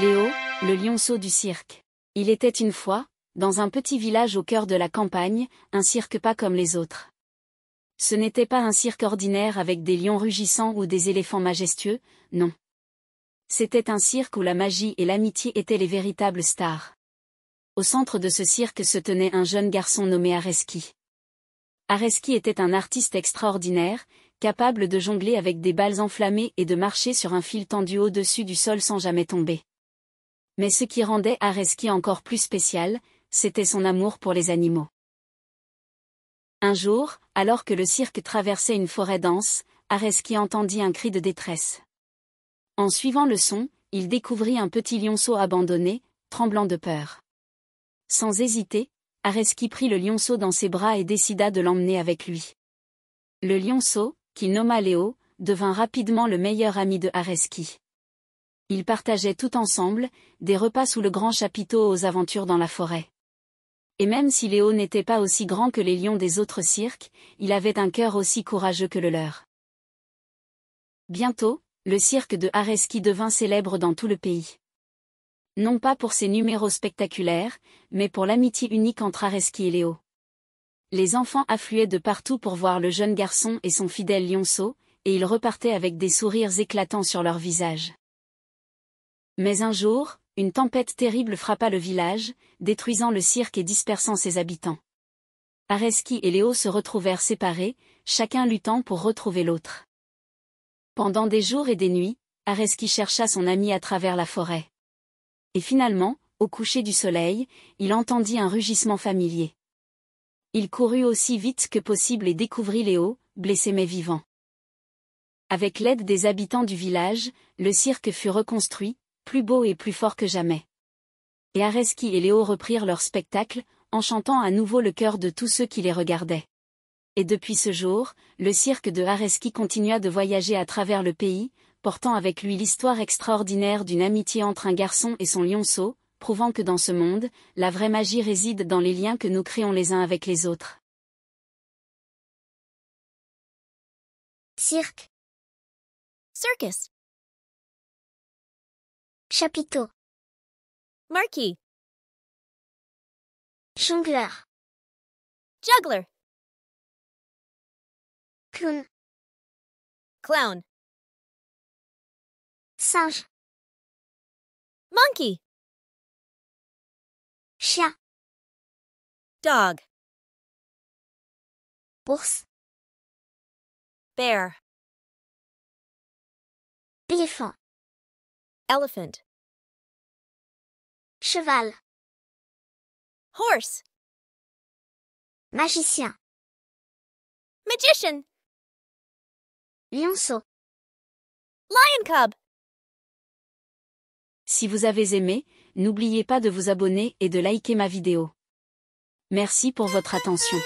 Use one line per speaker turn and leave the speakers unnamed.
Léo, le lionceau du cirque. Il était une fois, dans un petit village au cœur de la campagne, un cirque pas comme les autres. Ce n'était pas un cirque ordinaire avec des lions rugissants ou des éléphants majestueux, non. C'était un cirque où la magie et l'amitié étaient les véritables stars. Au centre de ce cirque se tenait un jeune garçon nommé Areski. Areski était un artiste extraordinaire, capable de jongler avec des balles enflammées et de marcher sur un fil tendu au-dessus du sol sans jamais tomber. Mais ce qui rendait Areski encore plus spécial, c'était son amour pour les animaux. Un jour, alors que le cirque traversait une forêt dense, Areski entendit un cri de détresse. En suivant le son, il découvrit un petit lionceau abandonné, tremblant de peur. Sans hésiter, Areski prit le lionceau dans ses bras et décida de l'emmener avec lui. Le lionceau, qu'il nomma Léo, devint rapidement le meilleur ami de Areski. Ils partageaient tout ensemble, des repas sous le grand chapiteau aux aventures dans la forêt. Et même si Léo n'était pas aussi grand que les lions des autres cirques, il avait un cœur aussi courageux que le leur. Bientôt, le cirque de Areski devint célèbre dans tout le pays. Non pas pour ses numéros spectaculaires, mais pour l'amitié unique entre Areski et Léo. Les enfants affluaient de partout pour voir le jeune garçon et son fidèle lionceau, et ils repartaient avec des sourires éclatants sur leurs visages. Mais un jour, une tempête terrible frappa le village, détruisant le cirque et dispersant ses habitants. Areski et Léo se retrouvèrent séparés, chacun luttant pour retrouver l'autre. Pendant des jours et des nuits, Areski chercha son ami à travers la forêt. Et finalement, au coucher du soleil, il entendit un rugissement familier. Il courut aussi vite que possible et découvrit Léo, blessé mais vivant. Avec l'aide des habitants du village, le cirque fut reconstruit, plus beau et plus fort que jamais. Et Areski et Léo reprirent leur spectacle, enchantant à nouveau le cœur de tous ceux qui les regardaient. Et depuis ce jour, le cirque de Areski continua de voyager à travers le pays, portant avec lui l'histoire extraordinaire d'une amitié entre un garçon et son lionceau, prouvant que dans ce monde, la vraie magie réside dans les liens que nous créons les uns avec les autres.
Cirque.
Circus.
Chapiteau.
Marquee.
Jongleur.
Juggler.
Clown.
Clown.
Singe.
Monkey.
Chien.
Dog.
Ours.
Bear.
Éléphant.
Elephant.
Cheval.
Horse.
Magicien.
Magician.
Lionceau.
Lion cub.
Si vous avez aimé, n'oubliez pas de vous abonner et de liker ma vidéo. Merci pour votre attention.